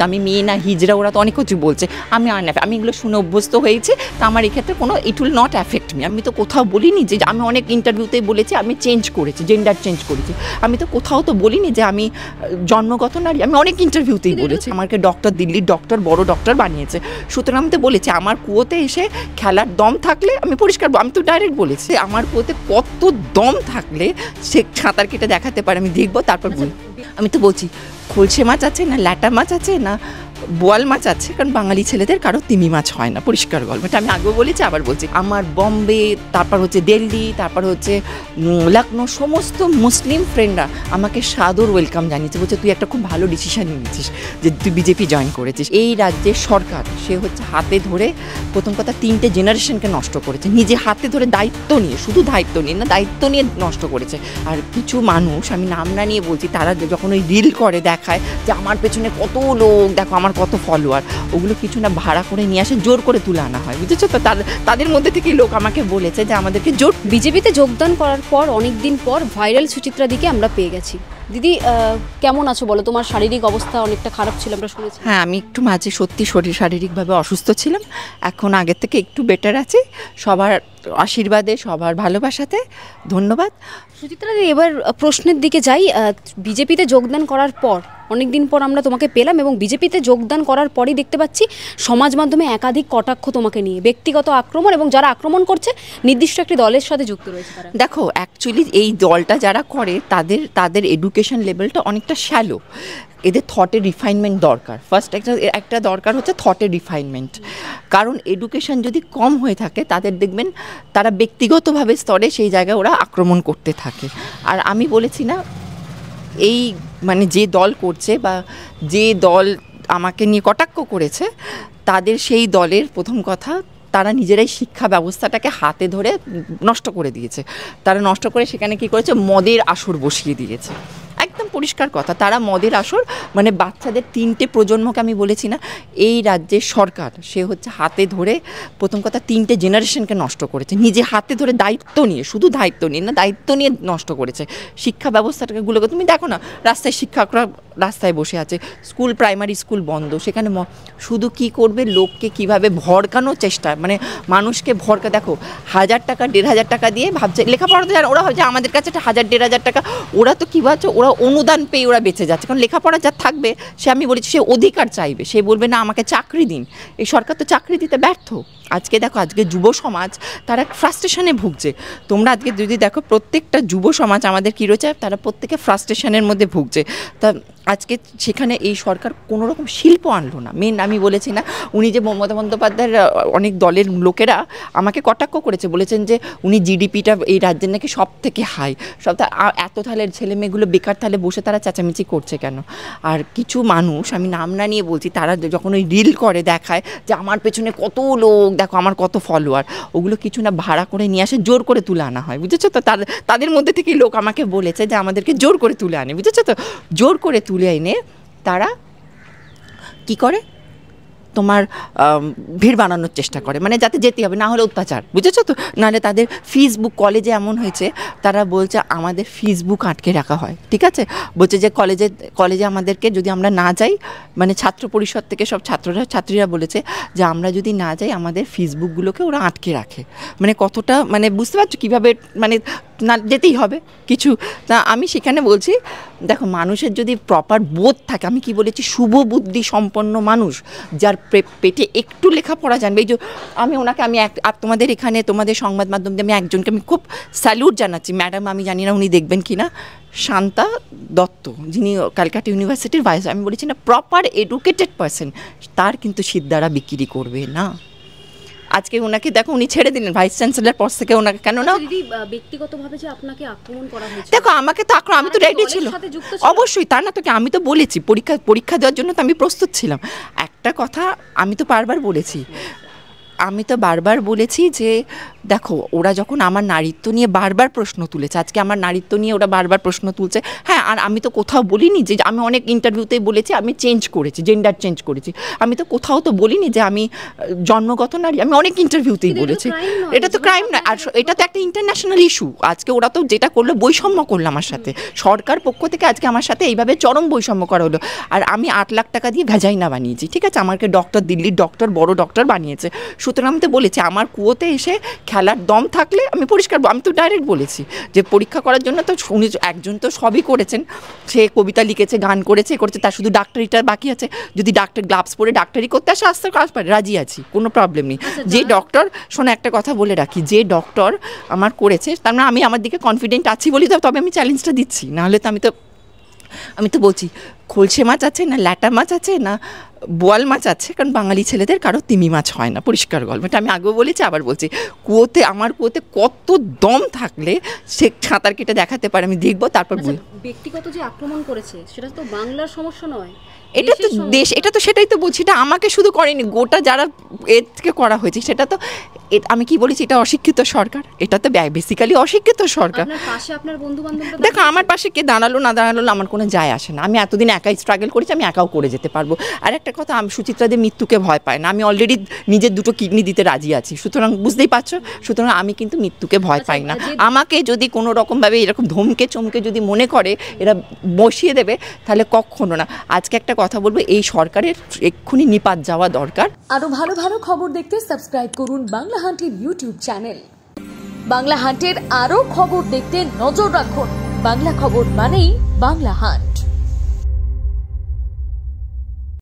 আমি মেয়ে না হিজড়া, ওরা তো অনেক কিছু বলছে, আমি আমি এগুলো শুনে অভ্যস্ত হয়েছি। তো আমার এক্ষেত্রে কোনো it will not affect me. আমি তো কোথাও বলিনি যে আমি অনেক ইন্টারভিউতেই বলেছি আমি চেঞ্জ করেছি, জেন্ডার চেঞ্জ করেছি। আমি তো কোথাও তো বলিনি যে আমি জন্মগত নারী। আমি অনেক ইন্টারভিউতেই বলেছি আমাকে ডক্টর, দিল্লির ডক্টর, বড় ডক্টর বানিয়েছে। সুতরাং আমি তো বলেছি আমার কুয়োতে এসে খেলার দম থাকলে আমি পরিষ্কার, আমি তো ডাইরেক্ট বলেছি আমার কুয়োতে কত দম থাকলে সে সাঁতার কেটে দেখাতে পারে, আমি দেখবো তারপর বলি। আমি তো বলছি খলসে মাছ আছে না ল্যাটা মাছ আছে না বোয়াল মাছ আছে, কারণ বাঙালি ছেলেদের কারো তিমি মাছ হয় না, পরিষ্কার গল্প। এটা আমি আগেও বলেছি, আবার বলছি। আমার বম্বে, তারপর হচ্ছে দিল্লি, তারপর হচ্ছে লখনৌ, সমস্ত মুসলিম ফ্রেন্ডরা আমাকে সাদর ওয়েলকাম জানিয়েছে। বলছে তুই একটা খুব ভালো ডিসিশন নিয়েছিস যে তুই বিজেপি জয়েন করেছিস। এই রাজ্যের সরকার সে হচ্ছে হাতে ধরে, প্রথম কথা 3টে জেনারেশনকে নষ্ট করেছে, নিজে হাতে ধরে দায়িত্ব নিয়ে, শুধু দায়িত্ব নিয়ে না, দায়িত্ব নিয়ে নষ্ট করেছে। আর কিছু মানুষ, আমি নাম না নিয়ে বলছি, তারা যখন ওই রিল করে দেখায় যে আমার পেছনে কত লোক, দেখো আমার কত ফলোয়ার, ওগুলো কিছু না ভাড়া করে নিয়ে আসে, জোর করে তুলে আনা হয়, বুঝেছো তো। তাদের মধ্যে থেকেই লোক আমাকে বলেছে যে আমাদেরকে জোর। বিজেপিতে যোগদান করার পর অনেক দিন পর ভাইরাল সুচিত্রা দিকে আমরা পেয়ে গেছি। দিদি কেমন আছো বলো? তোমার শারীরিক অবস্থা অনেকটা খারাপ ছিল আমরা শুনেছি। হ্যাঁ, আমি একটু মাঝে সত্যি শারীরিকভাবে অসুস্থ ছিলাম, এখন আগের থেকে একটু বেটার আছি। সবার আশীর্বাদে, সবার ভালোবাসাতে ধন্যবাদ। সুচিত্রা দিদি, এবার প্রশ্নের দিকে যাই। বিজেপিতে যোগদান করার পর অনেক দিন পর আমরা তোমাকে পেলাম, এবং বিজেপিতে যোগদান করার পরই দেখতে পাচ্ছি সমাজ মাধ্যমে একাধিক কটাক্ষ তোমাকে নিয়ে, ব্যক্তিগত আক্রমণ, এবং যারা আক্রমণ করছে নির্দিষ্ট একটি দলের সাথে যুক্ত রয়েছে তারা। দেখো, অ্যাকচুয়ালি এই দলটা যারা করে তাদের এডুকেশন লেভেলটা অনেকটা শ্যালো। এদের থটের রিফাইনমেন্ট দরকার। ফার্স্ট একটা দরকার হচ্ছে থটের রিফাইনমেন্ট। কারণ এডুকেশন যদি কম হয়ে থাকে, তাদের দেখবেন তারা ব্যক্তিগতভাবে স্তরে সেই জায়গায় ওরা আক্রমণ করতে থাকে। আর আমি বলেছি না, এই মানে যে দল করছে বা যে দল আমাকে নিয়ে কটাক্ষ করেছে, তাদের সেই দলের প্রথম কথা, তারা নিজেরাই শিক্ষা ব্যবস্থাটাকে হাতে ধরে নষ্ট করে দিয়েছে। তারা নষ্ট করে সেখানে কি করেছে, মদের আসর বসিয়ে দিয়েছে। একদম পরিষ্কার কথা, তারা মদের আসর, মানে বাচ্চাদের 3টে প্রজন্মকে, আমি বলেছি না, এই রাজ্যের সরকার সে হচ্ছে হাতে ধরে, প্রথম কথা 3টে জেনারেশনকে নষ্ট করেছে, নিজে হাতে ধরে দায়িত্ব নিয়ে, শুধু দায়িত্ব নিয়ে না, দায়িত্ব নিয়ে নষ্ট করেছে শিক্ষা ব্যবস্থাটাকে। গুলোকে তুমি দেখো না, রাস্তায় শিক্ষকরা রাস্তায় বসে আছে, স্কুল, প্রাইমারি স্কুল বন্ধ, সেখানে শুধু কি করবে, লোককে কিভাবে ভড়কানোর চেষ্টা, মানে মানুষকে ভড়কা। দেখো, 1000 টাকা 1500 টাকা দিয়ে ভাবছে লেখাপড়া তো জানে, ওরা ভাবছে আমাদের কাছে একটা 1000-1500 টাকা, ওরা তো কী ভাবছে, ওরা অনুদান পেয়ে ওরা বেঁচে যাচ্ছে। কারণ লেখাপড়া যা থাকবে, সে, আমি বলেছি, সে অধিকার চাইবে, সে বলবে না আমাকে চাকরি দিন। এই সরকার তো চাকরি দিতে ব্যর্থ। আজকে দেখো, আজকে যুব সমাজ তারা ফ্রাস্ট্রেশনে ভুগছে। তোমরা আজকে যদি দেখো, প্রত্যেকটা যুব সমাজ আমাদের কী রয়েছে, তারা প্রত্যেকে ফ্রাস্ট্রেশনের মধ্যে ভুগছে। তা আজকে সেখানে এই সরকার কোনো রকম শিল্প আনলো না। মেন আমি বলেছি না, উনি যে মমতা বন্দ্যোপাধ্যায়ের অনেক দলের লোকেরা আমাকে কটাক্ষ করেছে, বলেছেন যে উনি জিডিপিটা এই রাজ্যের নাকি সব থেকে হাই। এত তাহলে ছেলেমেয়েগুলো বেকার তাহলে বসে তারা চেঁচামেচি করছে কেন? আর কিছু মানুষ, আমি নাম না নিয়ে বলছি, তারা যখন ওই রিল করে দেখায় যে আমার পেছনে কত লোক, দেখো আমার কত ফলোয়ার, ওগুলো কিছু না ভাড়া করে নিয়ে আসে, জোর করে তুলে আনা হয়, বুঝেছো তো। তাদের মধ্যে থেকেই লোক আমাকে বলেছে যে আমাদেরকে জোর করে তুলে আনে, বুঝেছো তো। জোর করে তুলে এনে তারা কি করে, তোমার ভিড় বানানোর চেষ্টা করে, মানে যাতে যেতে হবে, না হলে অত্যাচার, বুঝেছো তো। নাহলে তাদের ফেসবুক, কলেজে এমন হয়েছে, তারা বলছে আমাদের ফেসবুক আটকে রাখা হয়, ঠিক আছে, বলছে যে কলেজে আমাদেরকে যদি আমরা না যাই, মানে ছাত্র পরিষদ থেকে সব ছাত্রীরা বলেছে যে আমরা যদি না যাই, আমাদের ফেসবুকগুলোকে ওরা আটকে রাখে। মানে কতটা, মানে বুঝতে পারছো কীভাবে, মানে না যেতেই হবে কিছু। তা আমি সেখানে বলছি, দেখো, মানুষের যদি প্রপার বোধ থাকে, আমি কি বলেছি, শুভ বুদ্ধি সম্পন্ন মানুষ, যার পেটে একটু লেখাপড়া জানবে। এই যে আমি ওনাকে, আমি তোমাদের এখানে, তোমাদের সংবাদ মাধ্যম দিয়ে আমি একজনকে আমি খুব স্যালুট জানাচ্ছি, ম্যাডাম, আমি জানি না উনি দেখবেন কি না, শান্তা দত্ত, যিনি ক্যালকাটা ইউনিভার্সিটির ভাইস। আমি বলেছি না, প্রপার এডুকেটেড পার্সন, তার কিন্তু সিদ্ধারা বিক্রি করবে না। আজকে ওনাকে দেখো, উনি ছেড়ে দিলেন ভাইস চ্যান্সেলর পদ থেকে, ওনাকে কেন না? দিদি, ব্যক্তিগতভাবে যে আপনাকে আক্রমণ করা হয়েছে, দেখো, আমাকে তো আমি তো রেডি ছিল, অবশ্যই, তা না তোকে, আমি তো বলেছি পরীক্ষা দেওয়ার জন্য তো আমি প্রস্তুত ছিলাম। একটা কথা আমি তো বারবার বলেছি যে দেখো ওরা যখন আমার নারীত্ব নিয়ে বারবার প্রশ্ন তুলেছে, আজকে আমার নারীত্ব নিয়ে ওরা বারবার প্রশ্ন তুলছে, হ্যাঁ, আর আমি তো কোথাও বলিনি যে আমি অনেক ইন্টারভিউতেই বলেছি আমি চেঞ্জ করেছি, জেন্ডার চেঞ্জ করেছি, আমি তো কোথাও তো বলিনি যে আমি জন্মগত নারী, আমি অনেক ইন্টারভিউতেই বলেছি। এটা তো ক্রাইম না, আর এটা তো একটা ইন্টারন্যাশনাল ইস্যু। আজকে ওরা তো যেটা করলো বৈষম্য করলো আমার সাথে, সরকার পক্ষ থেকে আজকে আমার সাথে এইভাবে চরম বৈষম্য করা হলো। আর আমি 8 লাখ টাকা দিয়ে ভেজাইনা বানিয়েছি, ঠিক আছে, আমাকে ডক্টর, দিল্লির ডক্টর, বড় ডক্টর বানিয়েছে। সুতরাং আমি তো বলেছি আমার কুয়োতে এসে খেলার দম থাকলে আমি পরিষ্কার, আমি তো ডাইরেক্ট বলেছি যে পরীক্ষা করার জন্য তো উনি একজন তো সবই করেছেন, সে কবিতা লিখেছে, গান করেছে, করেছে, তার শুধু ডাক্তারিটা বাকি আছে। যদি ডাক্তার গ্লাভস পরে ডাক্তারি করতে আসে আসতে কাজ পারে, রাজি আছি, কোনো প্রবলেম নেই। যে ডক্টর, শোনো একটা কথা বলে রাখি, যে ডক্টর আমার করেছে তার মানে আমি আমার দিকে কনফিডেন্ট আছি বলি তবে আমি চ্যালেঞ্জটা দিচ্ছি, নাহলে তো আমি তো বলছি খোলসে মাছ আছে না ল্যাটা মাছ আছে না বোয়াল মাছ আছে, কারণ বাঙালি ছেলেদের কারো তিমি মাছ হয় না, পরিষ্কার গল্প। এটা আমি আগেও বলেছি, আবার বলছি, কুয়োতে, আমার কুয়োতে কত দম থাকলে সে সাঁতার কেটে দেখাতে পারে, আমি দেখবো, তারপর ব্যক্তিগত যে আক্রমণ করেছে সেটা তো বাংলার সমস্যা নয়, এটা তো দেশ, এটা তো সেটাই তো বলছি, এটা আমাকে শুধু করেনি, গোটা যারা এর থেকে করা হয়েছে সেটা তো, আমি কি বলেছি, এটা অশিক্ষিত সরকার, এটা তো বেসিক্যালি অশিক্ষিত সরকার। দেখো আমার পাশে কে দাঁড়ালো না দাঁড়ালো আমার কোনো যায় আসে না, আমি এতদিন একাই স্ট্রাগল করেছি, আমি একাও করে যেতে পারবো। আর একটা কথা, আমি সুচিত্রাদের মৃত্যুকে ভয় পাই না, আমি অলরেডি নিজের 2টো কিডনি দিতে রাজি আছি, সুতরাং বুঝতেই পারছো, সুতরাং আমি কিন্তু মৃত্যুকে ভয় পাই না। আমাকে যদি কোনো রকমভাবে এরকম ধমকে চমকে যদি মনে করে এরা বসিয়ে দেবে, তাহলে কখনো না। আজকে একটা কথা বলবো, এই সরকারের এক্ষুনি নিপাত যাওয়া দরকার। আরো ভালো ভালো খবর দেখতে সাবস্ক্রাইব করুন বাংলা হান্টের ইউটিউব চ্যানেল। বাংলা হান্টের আরো খবর দেখতে নজর রাখুন। বাংলা খবর মানেই বাংলা হান্ট।